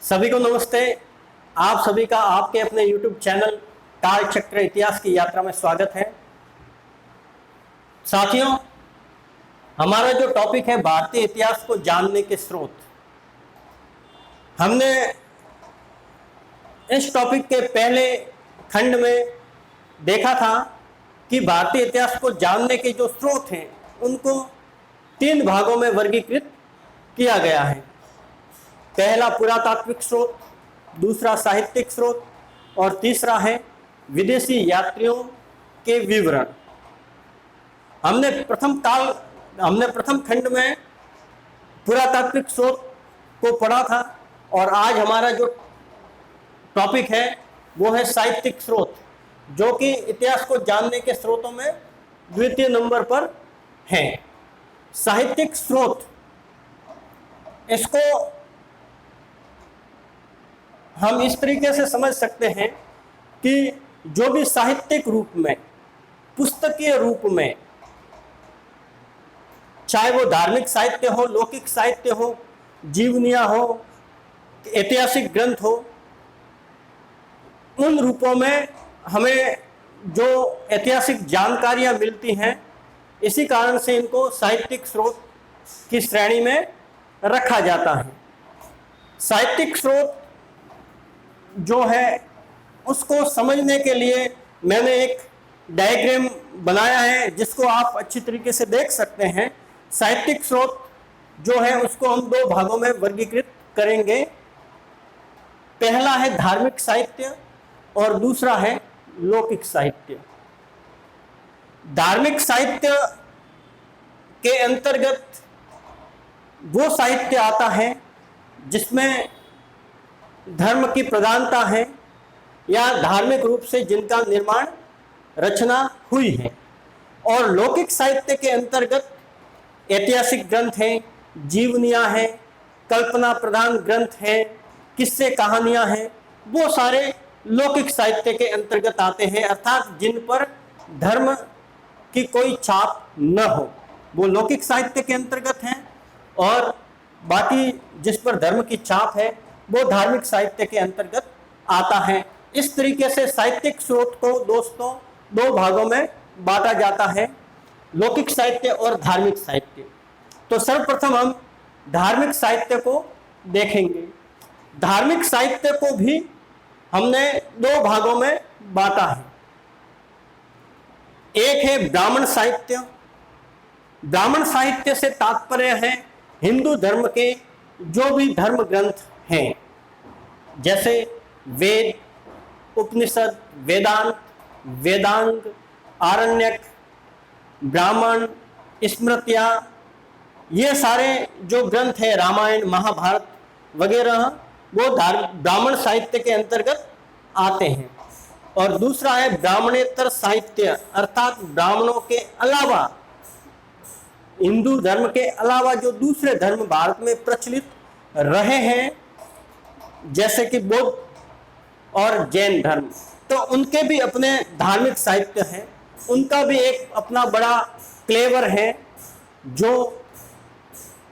सभी को नमस्ते। आप सभी का आपके अपने YouTube चैनल काल चक्र इतिहास की यात्रा में स्वागत है। साथियों, हमारा जो टॉपिक है भारतीय इतिहास को जानने के स्रोत। हमने इस टॉपिक के पहले खंड में देखा था कि भारतीय इतिहास को जानने के जो स्रोत हैं उनको 3 भागों में वर्गीकृत किया गया है। पहला पुरातात्विक स्रोत, दूसरा साहित्यिक स्रोत और तीसरा है विदेशी यात्रियों के विवरण। हमने प्रथम खंड में पुरातात्विक स्रोत को पढ़ा था और आज हमारा जो टॉपिक है वो है साहित्यिक स्रोत, जो कि इतिहास को जानने के स्रोतों में द्वितीय नंबर पर है। साहित्यिक स्रोत, इसको हम इस तरीके से समझ सकते हैं कि जो भी साहित्यिक रूप में, पुस्तकीय रूप में, चाहे वो धार्मिक साहित्य हो, लौकिक साहित्य हो, जीवनियाँ हो, ऐतिहासिक ग्रंथ हो, उन रूपों में हमें जो ऐतिहासिक जानकारियाँ मिलती हैं, इसी कारण से इनको साहित्यिक स्रोत की श्रेणी में रखा जाता है। साहित्यिक स्रोत जो है उसको समझने के लिए मैंने एक डायग्राम बनाया है जिसको आप अच्छी तरीके से देख सकते हैं। साहित्यिक स्रोत जो है उसको हम 2 भागों में वर्गीकृत करेंगे। पहला है धार्मिक साहित्य और दूसरा है लौकिक साहित्य। धार्मिक साहित्य के अंतर्गत वो साहित्य आता है जिसमें धर्म की प्रधानता है या धार्मिक रूप से जिनका निर्माण, रचना हुई है। और लौकिक साहित्य के अंतर्गत ऐतिहासिक ग्रंथ हैं, जीवनियाँ हैं, कल्पना प्रधान ग्रंथ हैं, किस्से कहानियाँ हैं, वो सारे लौकिक साहित्य के अंतर्गत आते हैं। अर्थात जिन पर धर्म की कोई छाप न हो वो लौकिक साहित्य के अंतर्गत हैं, और बाकी जिस पर धर्म की छाप है वो धार्मिक साहित्य के अंतर्गत आता है। इस तरीके से साहित्यिक स्रोत को दोस्तों 2 भागों में बांटा जाता है, लौकिक साहित्य और धार्मिक साहित्य। तो सर्वप्रथम हम धार्मिक साहित्य को देखेंगे। धार्मिक साहित्य को भी हमने 2 भागों में बांटा है। एक है ब्राह्मण साहित्य। ब्राह्मण साहित्य से तात्पर्य है हिंदू धर्म के जो भी धर्म ग्रंथ हैं, जैसे वेद, उपनिषद, वेदांत, वेदांग, आरण्यक, ब्राह्मण, स्मृतियाँ, ये सारे जो ग्रंथ हैं, रामायण, महाभारत वगैरह, वो ब्राह्मण साहित्य के अंतर्गत आते हैं। और दूसरा है ब्राह्मणेतर साहित्य, अर्थात ब्राह्मणों के अलावा, हिंदू धर्म के अलावा जो दूसरे धर्म भारत में प्रचलित रहे हैं, जैसे कि बौद्ध और जैन धर्म, तो उनके भी अपने धार्मिक साहित्य हैं। उनका भी एक अपना बड़ा क्लेवर है जो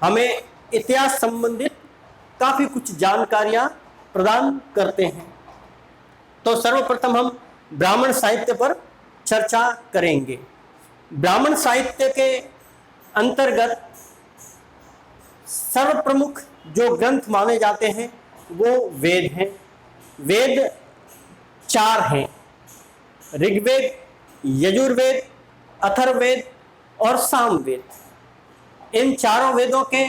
हमें इतिहास संबंधित काफ़ी कुछ जानकारियाँ प्रदान करते हैं। तो सर्वप्रथम हम ब्राह्मण साहित्य पर चर्चा करेंगे। ब्राह्मण साहित्य के अंतर्गत सर्वप्रमुख जो ग्रंथ माने जाते हैं वो वेद हैं। वेद 4 हैं: ऋग्वेद, यजुर्वेद, अथर्ववेद और सामवेद। इन चारों वेदों के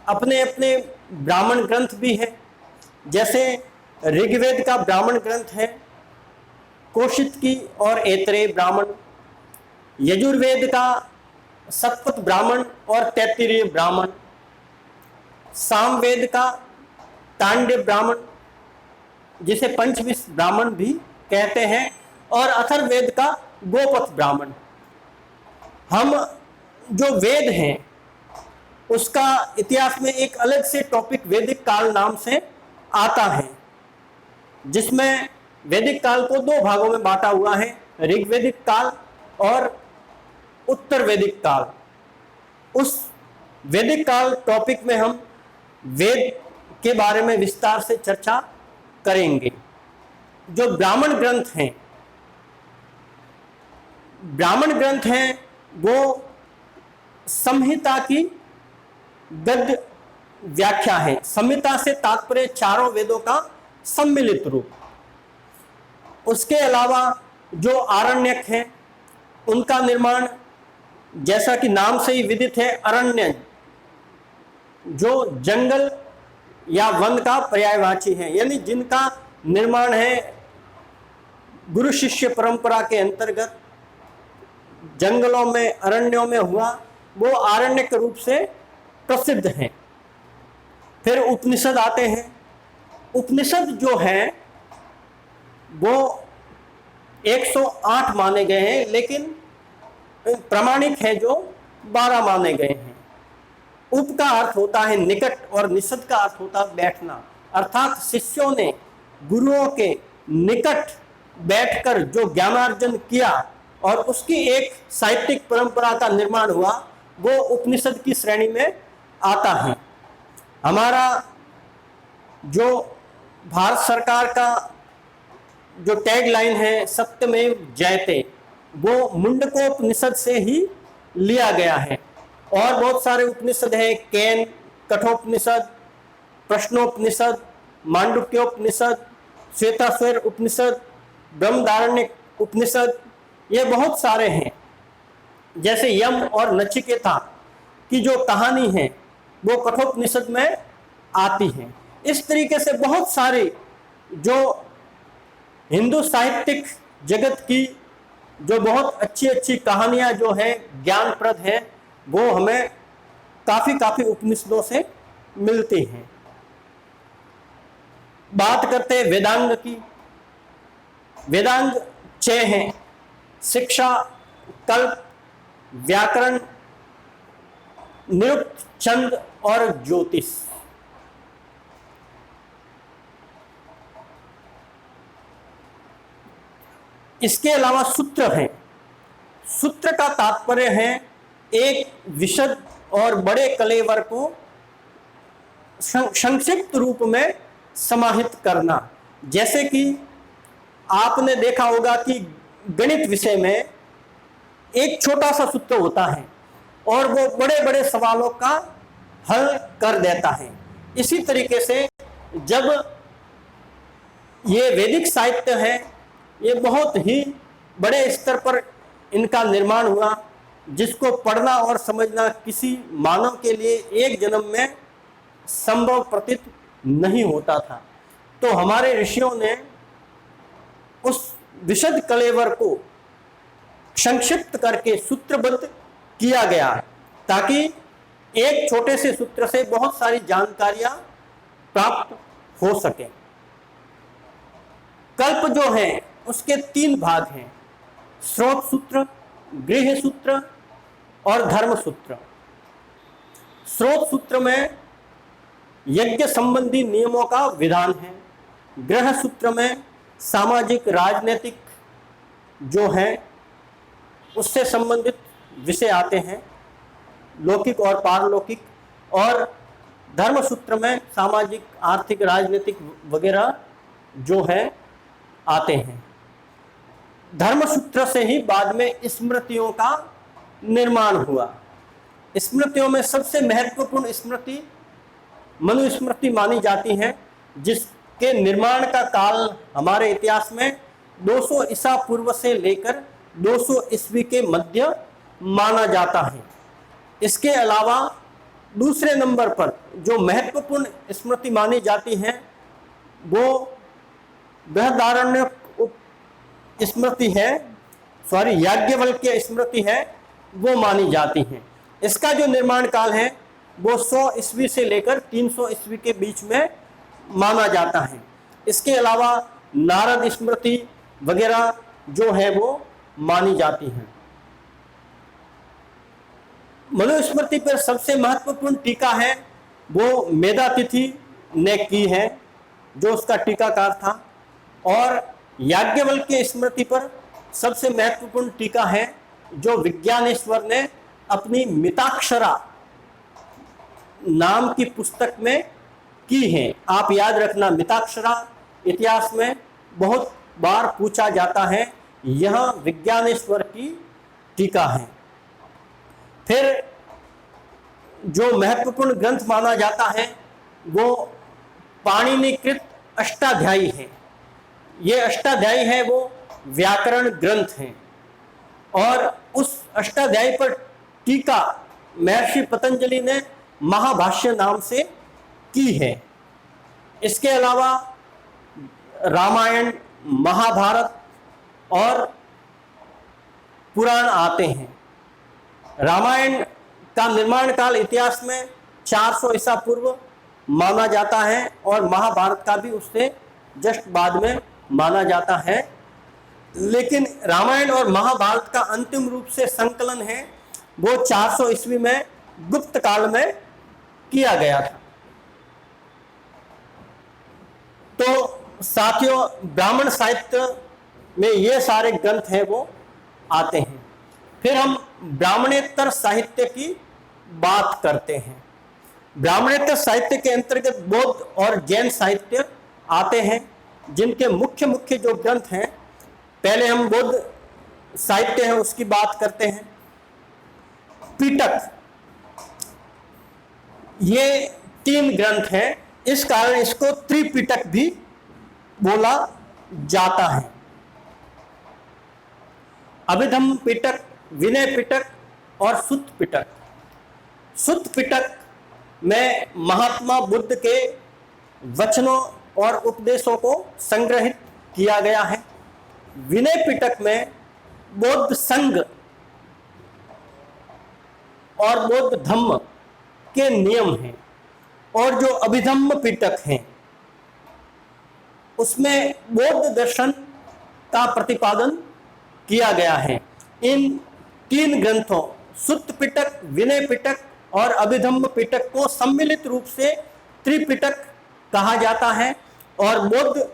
अपने अपने ब्राह्मण ग्रंथ भी हैं। जैसे ऋग्वेद का ब्राह्मण ग्रंथ है कौशितकी और ऐतरेय ब्राह्मण, यजुर्वेद का शतपथ ब्राह्मण और तैत्तिरीय ब्राह्मण, सामवेद का तांडव ब्राह्मण जिसे पंचविंश ब्राह्मण भी कहते हैं, और अथर्ववेद का गोपथ ब्राह्मण। हम जो वेद हैं उसका इतिहास में एक अलग से टॉपिक वैदिक काल नाम से आता है, जिसमें वैदिक काल को 2 भागों में बांटा हुआ है, ऋग्वैदिक काल और उत्तर वैदिक काल। उस वैदिक काल टॉपिक में हम वेद के बारे में विस्तार से चर्चा करेंगे। जो ब्राह्मण ग्रंथ हैं वो संहिता की गद्य व्याख्या है। संहिता से तात्पर्य चारों वेदों का सम्मिलित रूप। उसके अलावा जो आरण्यक हैं उनका निर्माण, जैसा कि नाम से ही विदित है, अरण्य जो जंगल या वन का पर्यायवाची है, यानी जिनका निर्माण है गुरु शिष्य परंपरा के अंतर्गत जंगलों में, अरण्यों में हुआ, वो आरण्यक रूप से प्रसिद्ध हैं। फिर उपनिषद आते हैं। उपनिषद जो है वो 108 माने गए हैं, लेकिन प्रामाणिक है जो 12 माने गए हैं। उप का अर्थ होता है निकट और निषद का अर्थ होता है बैठना, अर्थात शिष्यों ने गुरुओं के निकट बैठकर जो ज्ञानार्जन किया और उसकी एक साहित्यिक परंपरा का निर्माण हुआ, वो उपनिषद की श्रेणी में आता है। हमारा जो भारत सरकार का जो टैगलाइन है सत्यमेव जयते, वो मुंडकोपनिषद से ही लिया गया है। और बहुत सारे उपनिषद हैं, केन, कठोपनिषद, प्रश्नोपनिषद, मांडुक्योपनिषद, श्वेताश्वर उपनिषद, ब्रह्मदारण्यक उपनिषद, ये बहुत सारे हैं। जैसे यम और नचिकेता की जो कहानी है वो कठोपनिषद में आती है। इस तरीके से बहुत सारी जो हिंदू साहित्यिक जगत की जो बहुत अच्छी अच्छी कहानियां जो है ज्ञानप्रद है, वो हमें काफी उपनिषदों से मिलती हैं। बात करते हैं वेदांग की। वेदांग 6 हैं: शिक्षा, कल्प, व्याकरण, निरुक्त, छंद और ज्योतिष। इसके अलावा सूत्र हैं। सूत्र का तात्पर्य है एक विशद और बड़े कलेवर को संक्षिप्त रूप में समाहित करना। जैसे कि आपने देखा होगा कि गणित विषय में एक छोटा सा सूत्र होता है और वो बड़े बड़े सवालों का हल कर देता है। इसी तरीके से जब ये वैदिक साहित्य है, ये बहुत ही बड़े स्तर पर इनका निर्माण हुआ, जिसको पढ़ना और समझना किसी मानव के लिए एक जन्म में संभव प्रतीत नहीं होता था। तो हमारे ऋषियों ने उस विशद कलेवर को संक्षिप्त करके सूत्रबद्ध किया गया, ताकि एक छोटे से सूत्र से बहुत सारी जानकारियां प्राप्त हो सके। कल्प जो है उसके 3 भाग हैं: स्रोत सूत्र, गृह सूत्र और धर्म सूत्र। स्रोत सूत्र में यज्ञ संबंधी नियमों का विधान है। गृह सूत्र में सामाजिक राजनीतिक जो है उससे संबंधित विषय आते हैं, लौकिक और पारलौकिक। और धर्म सूत्र में सामाजिक, आर्थिक, राजनीतिक वगैरह जो है आते हैं। धर्म सूत्र से ही बाद में स्मृतियों का निर्माण हुआ। स्मृतियों में सबसे महत्वपूर्ण स्मृति मनुस्मृति मानी जाती है, जिसके निर्माण का काल हमारे इतिहास में 200 ईसा पूर्व से लेकर 200 ईस्वी के मध्य माना जाता है। इसके अलावा दूसरे नंबर पर जो महत्वपूर्ण स्मृति मानी जाती है वो बृहदारण्यक स्मृति है, याज्ञवल्क्य स्मृति है, वो मानी जाती है। इसका जो निर्माण काल है वो 100 ईस्वी से लेकर 300 ईस्वी के बीच में माना जाता है। इसके अलावा नारद स्मृति वगैरह जो है वो मानी जाती हैं। मनुस्मृति पर सबसे महत्वपूर्ण टीका है वो मेधातिथि ने की है, जो उसका टीकाकार था। और याज्ञवल्क्य स्मृति पर सबसे महत्वपूर्ण टीका है जो विज्ञानेश्वर ने अपनी मिताक्षरा नाम की पुस्तक में की हैं। आप याद रखना, मिताक्षरा इतिहास में बहुत बार पूछा जाता है, यह विज्ञानेश्वर की टीका है। फिर जो महत्वपूर्ण ग्रंथ माना जाता है वो पाणिनिकृत अष्टाध्यायी है। ये अष्टाध्यायी है वो व्याकरण ग्रंथ हैं और उस अष्टाध्यायी पर टीका महर्षि पतंजलि ने महाभाष्य नाम से की है। इसके अलावा रामायण, महाभारत और पुराण आते हैं। रामायण का निर्माण काल इतिहास में 400 ईसा पूर्व माना जाता है और महाभारत का भी उससे जस्ट बाद में माना जाता है। लेकिन रामायण और महाभारत का अंतिम रूप से संकलन है वो 400 ईस्वी में गुप्त काल में किया गया था। तो साथियों, ब्राह्मण साहित्य में ये सारे ग्रंथ हैं वो आते हैं। फिर हम ब्राह्मणेतर साहित्य की बात करते हैं। ब्राह्मणेतर साहित्य के अंतर्गत बौद्ध और जैन साहित्य आते हैं, जिनके मुख्य मुख्य जो ग्रंथ हैं, पहले हम बौद्ध साहित्य है उसकी बात करते हैं। पिटक, ये 3 ग्रंथ हैं, इस कारण इसको त्रिपिटक भी बोला जाता है। अभिधम्म पिटक, विनय पिटक और सुत्त पिटक। सुत्त पिटक में महात्मा बुद्ध के वचनों और उपदेशों को संग्रहित किया गया है। विनय पिटक में बौद्ध संघ और बौद्ध धम्म के नियम हैं और जो अभिधम्म पिटक हैं उसमें बौद्ध दर्शन का प्रतिपादन किया गया है। इन 3 ग्रंथों सुत्त पिटक, विनय पिटक और अभिधम्म पिटक को सम्मिलित रूप से त्रिपिटक कहा जाता है और बौद्ध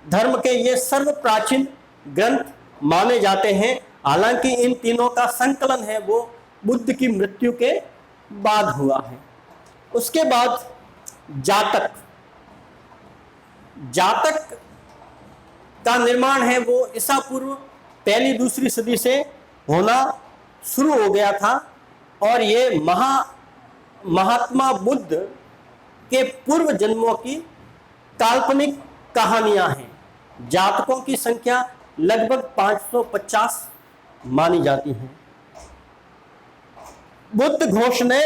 धर्म के ये सर्व प्राचीन ग्रंथ माने जाते हैं। हालांकि इन तीनों का संकलन है वो बुद्ध की मृत्यु के बाद हुआ है। उसके बाद जातक। जातक का निर्माण है वो ईसा पूर्व 1ली-2री सदी से होना शुरू हो गया था और ये महात्मा बुद्ध के पूर्व जन्मों की काल्पनिक कहानियां हैं। जातकों की संख्या लगभग 550 मानी जाती है। बुद्ध घोष ने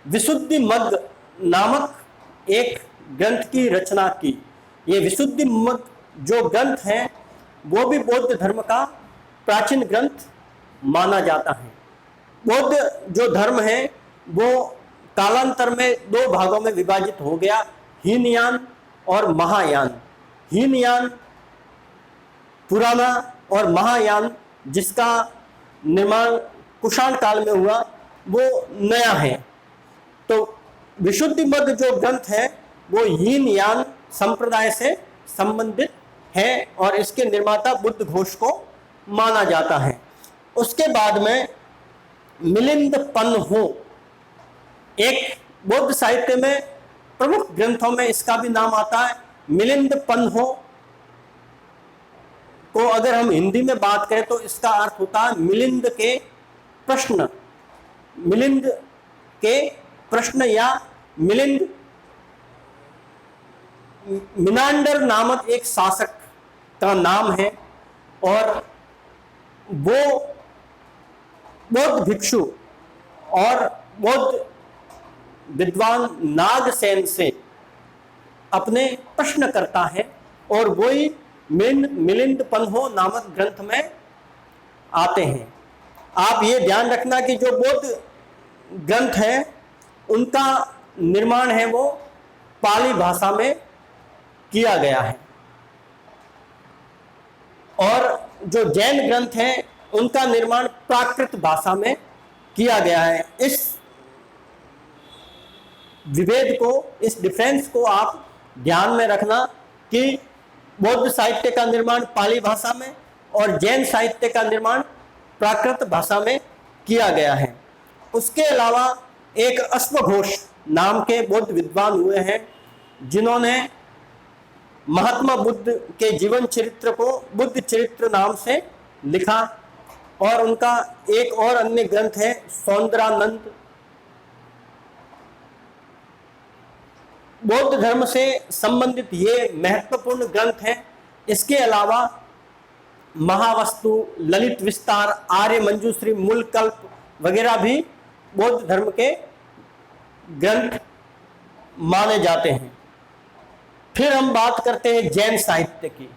विशुद्धिमग्ग नामक एक ग्रंथ की रचना की। ये विशुद्धिमग्ग जो ग्रंथ है वो भी बौद्ध धर्म का प्राचीन ग्रंथ माना जाता है। बौद्ध जो धर्म है वो कालांतर में 2 भागों में विभाजित हो गया, हीनयान और महायान। हीनयान पुराना और महायान जिसका निर्माण कुषाण काल में हुआ वो नया है। तो विशुद्धिमग्ग जो ग्रंथ है वो हीनयान संप्रदाय से संबंधित है और इसके निर्माता बुद्ध घोष को माना जाता है। उसके बाद में मिलिंद पन्हो, एक बौद्ध साहित्य में प्रमुख ग्रंथों में इसका भी नाम आता है। मिलिंद पन्हो को अगर हम हिंदी में बात करें तो इसका अर्थ होता है मिलिंद के प्रश्न। मिलिंद के प्रश्न या मिलिंद मिनांडर नामक एक शासक का नाम है और वो बौद्ध भिक्षु और बौद्ध विद्वान नागसेन से अपने प्रश्न करता है और वही मिलिंद पन्हो नामक ग्रंथ में आते हैं। आप ये ध्यान रखना कि जो बौद्ध ग्रंथ हैं उनका निर्माण है वो पाली भाषा में किया गया है और जो जैन ग्रंथ हैं उनका निर्माण प्राकृत भाषा में किया गया है। इस विभेद को, इस डिफरेंस को आप ध्यान में रखना कि बौद्ध साहित्य का निर्माण पाली भाषा में और जैन साहित्य का निर्माण प्राकृत भाषा में किया गया है। उसके अलावा एक अश्वघोष नाम के बौद्ध विद्वान हुए हैं जिन्होंने महात्मा बुद्ध के जीवन चरित्र को बुद्ध चरित्र नाम से लिखा, और उनका एक और अन्य ग्रंथ है सौंदरानंद। बौद्ध धर्म से संबंधित ये महत्वपूर्ण ग्रंथ हैं। इसके अलावा महावस्तु, ललित विस्तार, आर्य मंजूश्री, मूल कल्प वगैरह भी बौद्ध धर्म के ग्रंथ माने जाते हैं। फिर हम बात करते हैं जैन साहित्य की।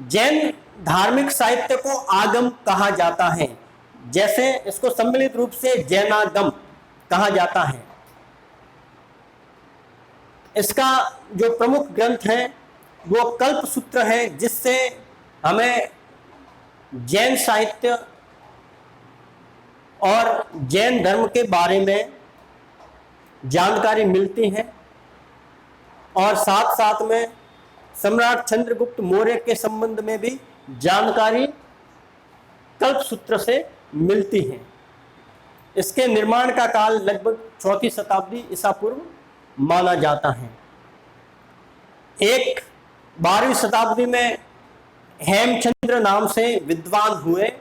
जैन धार्मिक साहित्य को आगम कहा जाता है, जैसे इसको सम्मिलित रूप से जैनागम कहा जाता है। इसका जो प्रमुख ग्रंथ है वो कल्प सूत्र है, जिससे हमें जैन साहित्य और जैन धर्म के बारे में जानकारी मिलती है, और साथ साथ में सम्राट चंद्रगुप्त मौर्य के संबंध में भी जानकारी कल्प सूत्र से मिलती है। इसके निर्माण का काल लगभग 4वीं शताब्दी ईसा पूर्व माना जाता है। एक 12वीं शताब्दी में हेमचंद्र नाम से विद्वान हुए,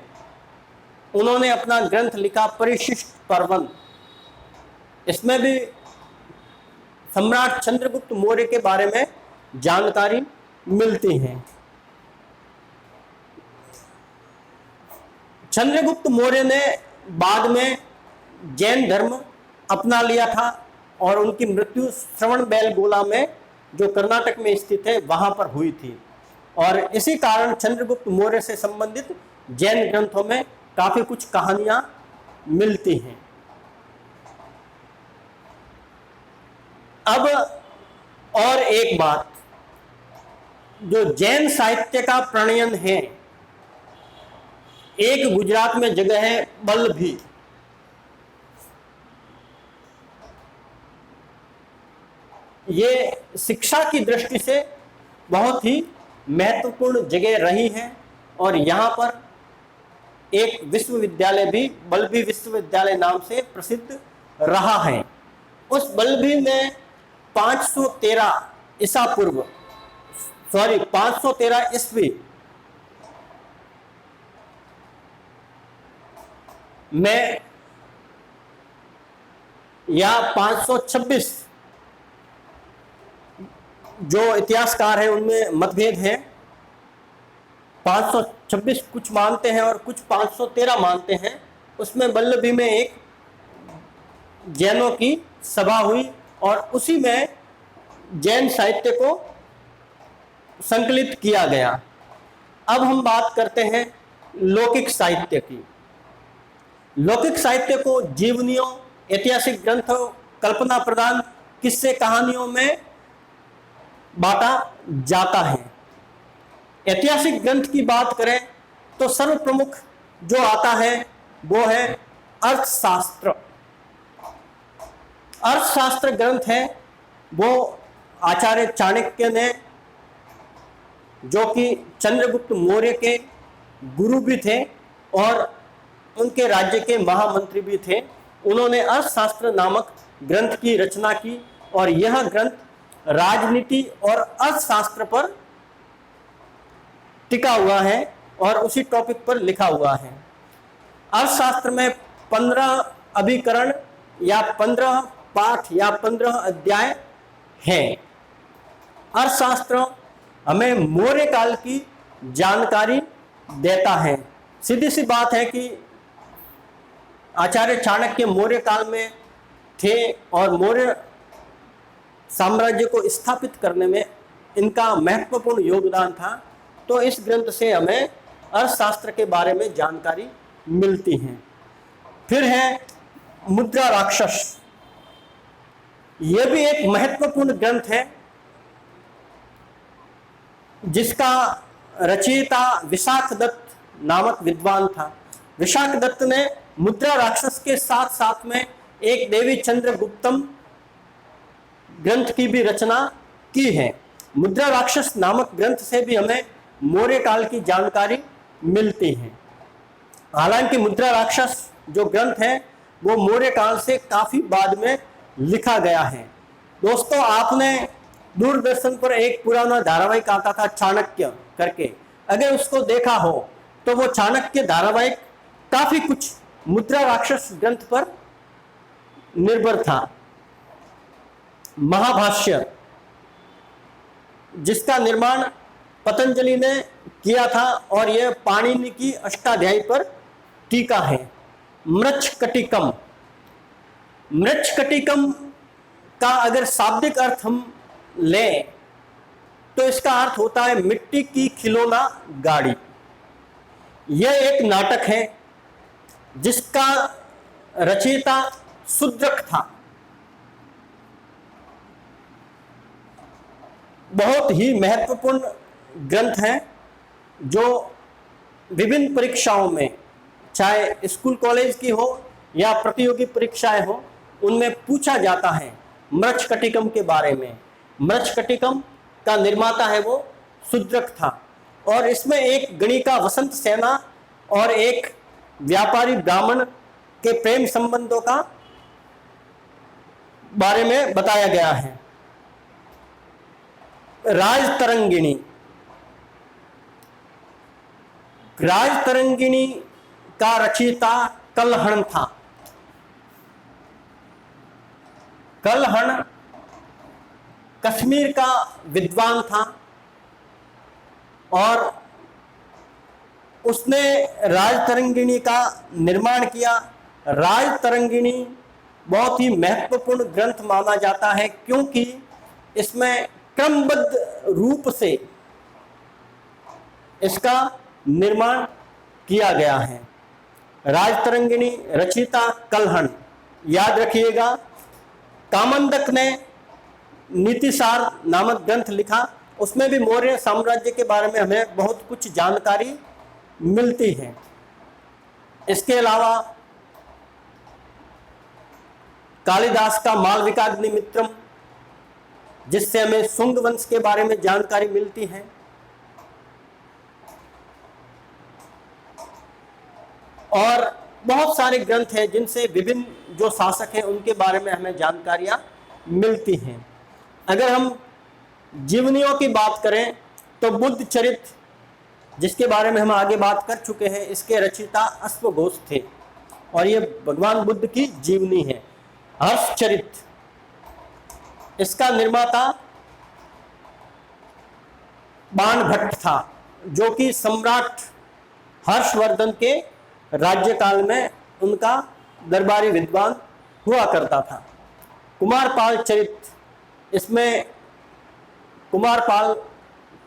उन्होंने अपना ग्रंथ लिखा परिशिष्ट पर्वन। इसमें भी सम्राट चंद्रगुप्त मौर्य के बारे में जानकारी मिलती है। चंद्रगुप्त मौर्य ने बाद में जैन धर्म अपना लिया था, और उनकी मृत्यु श्रवणबेलगोला में, जो कर्नाटक में स्थित है, वहां पर हुई थी। और इसी कारण चंद्रगुप्त मौर्य से संबंधित जैन ग्रंथों में काफी कुछ कहानियां मिलती हैं। अब और एक बात, जो जैन साहित्य का प्रणयन है, एक गुजरात में जगह है बल्लभी। ये शिक्षा की दृष्टि से बहुत ही महत्वपूर्ण जगह रही है, और यहाँ पर एक विश्वविद्यालय भी बल्लभी विश्वविद्यालय नाम से प्रसिद्ध रहा है। उस बल्लभी में 513 ईसा पूर्व 513 ईस्वी में या 526, जो इतिहासकार है उनमें मतभेद है। 526 कुछ मानते हैं और कुछ 513 मानते हैं। उसमें बल्लभी में एक जैनों की सभा हुई, और उसी में जैन साहित्य को संकलित किया गया। अब हम बात करते हैं लौकिक साहित्य की। लौकिक साहित्य को जीवनियों, ऐतिहासिक ग्रंथों, कल्पना प्रदान किस्से कहानियों में बांटा जाता है। ऐतिहासिक ग्रंथ की बात करें तो सर्वप्रमुख जो आता है वो है अर्थशास्त्र। अर्थशास्त्र ग्रंथ है वो आचार्य चाणक्य ने, जो कि चंद्रगुप्त मौर्य के गुरु भी थे और उनके राज्य के महामंत्री भी थे, उन्होंने अर्थशास्त्र नामक ग्रंथ की रचना की, और यह ग्रंथ राजनीति और अर्थशास्त्र पर टिका हुआ है और उसी टॉपिक पर लिखा हुआ है। अर्थशास्त्र में 15 अभिकरण या 15 पाठ या 15 अध्याय हैं। अर्थशास्त्र हमें मौर्य काल की जानकारी देता है। सीधी सी बात है कि आचार्य चाणक्य मौर्य काल में थे और मौर्य साम्राज्य को स्थापित करने में इनका महत्वपूर्ण योगदान था। तो इस ग्रंथ से हमें अर्थशास्त्र के बारे में जानकारी मिलती है। फिर है मुद्रा राक्षस। यह भी एक महत्वपूर्ण ग्रंथ है जिसका रचयिता विशाख दत्त नामक विद्वान था। विशाख दत्त ने मुद्रा राक्षस के साथ साथ में एक देवी चंद्रगुप्तम ग्रंथ की भी रचना की है। मुद्रा राक्षस नामक ग्रंथ से भी हमें मौर्य काल की जानकारी मिलती है। हालांकि मुद्रा राक्षस जो ग्रंथ है वो मौर्य काल से काफी बाद में लिखा गया है। दोस्तों, आपने दूरदर्शन पर एक पुराना धारावाहिक आता था चाणक्य करके, अगर उसको देखा हो तो वो चाणक्य धारावाहिक काफी कुछ मुद्रा राक्षस ग्रंथ पर निर्भर था। महाभाष्य, जिसका निर्माण पतंजलि ने किया था और यह पाणिनि की अष्टाध्यायी पर टीका है। मृच्छकटिकम, मृच्छकटिकम का अगर शाब्दिक अर्थ हम लें तो इसका अर्थ होता है मिट्टी की खिलौना गाड़ी। यह एक नाटक है जिसका रचयिता शूद्रक था। बहुत ही महत्वपूर्ण ग्रंथ है जो विभिन्न परीक्षाओं में, चाहे स्कूल कॉलेज की हो या प्रतियोगी परीक्षाएं हो, उनमें पूछा जाता है मृच्छकटिकम के बारे में। मृच्छकटिकम का निर्माता है वो शूद्रक था और इसमें एक गणिका वसंत सेना और एक व्यापारी ब्राह्मण के प्रेम संबंधों का बारे में बताया गया है। राजतरंगिणी, राजतरंगिणी का रचयिता कल्हण था। कल्हण कश्मीर का विद्वान था और उसने राजतरंगिणी का निर्माण किया। राजतरंगिणी बहुत ही महत्वपूर्ण ग्रंथ माना जाता है क्योंकि इसमें क्रमबद्ध रूप से इसका निर्माण किया गया है। राजतरंगिणी रचयिता कल्हण, याद रखिएगा। कामंदक ने नीतिसार नामक ग्रंथ लिखा, उसमें भी मौर्य साम्राज्य के बारे में हमें बहुत कुछ जानकारी मिलती है। इसके अलावा कालिदास का मालविकाग्निमित्रम, जिससे हमें शुंग वंश के बारे में जानकारी मिलती है। और बहुत सारे ग्रंथ हैं जिनसे विभिन्न जो शासक हैं उनके बारे में हमें जानकारियां मिलती हैं। अगर हम जीवनियों की बात करें तो बुद्ध चरित्र, जिसके बारे में हम आगे बात कर चुके हैं, इसके रचयिता अश्वघोष थे और ये भगवान बुद्ध की जीवनी है। हर्षचरित्र, इसका निर्माता बाणभट्ट था, जो कि सम्राट हर्षवर्धन के राज्यकाल में उनका दरबारी विद्वान हुआ करता था। कुमारपाल चरित्र, इसमें कुमारपाल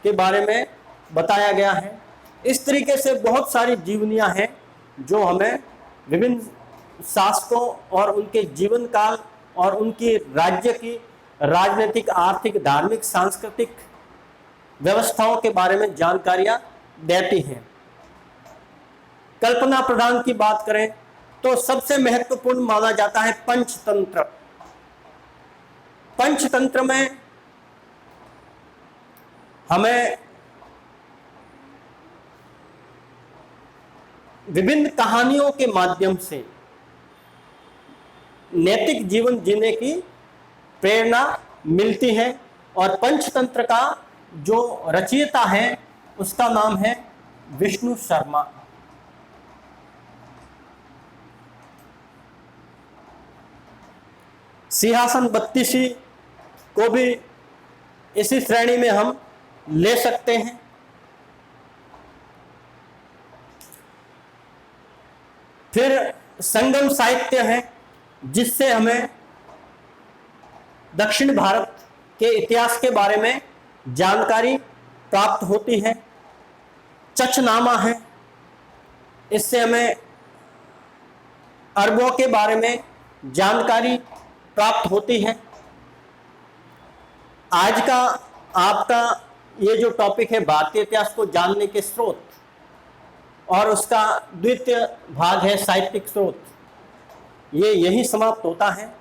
के बारे में बताया गया है। इस तरीके से बहुत सारी जीवनियां हैं जो हमें विभिन्न शासकों और उनके जीवन काल और उनकी राज्य की राजनीतिक, आर्थिक, धार्मिक, सांस्कृतिक व्यवस्थाओं के बारे में जानकारियां देती हैं। कल्पना प्रधान की बात करें तो सबसे महत्वपूर्ण माना जाता है पंचतंत्र। पंचतंत्र में हमें विभिन्न कहानियों के माध्यम से नैतिक जीवन जीने की प्रेरणा मिलती है और पंचतंत्र का जो रचयिता है उसका नाम है विष्णु शर्मा। सिंहासन बत्तीसी को भी इसी श्रेणी में हम ले सकते हैं। फिर संगम साहित्य है, जिससे हमें दक्षिण भारत के इतिहास के बारे में जानकारी प्राप्त होती है। चचनामा है, इससे हमें अरबों के बारे में जानकारी प्राप्त होती है। आज का आपका ये जो टॉपिक है भारतीय इतिहास को जानने के स्रोत, और उसका द्वितीय भाग है साहित्यिक स्रोत, ये यही समाप्त होता है।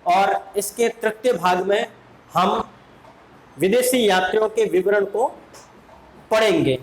और इसके तृतीय भाग में हम विदेशी यात्रियों के विवरण को पढ़ेंगे।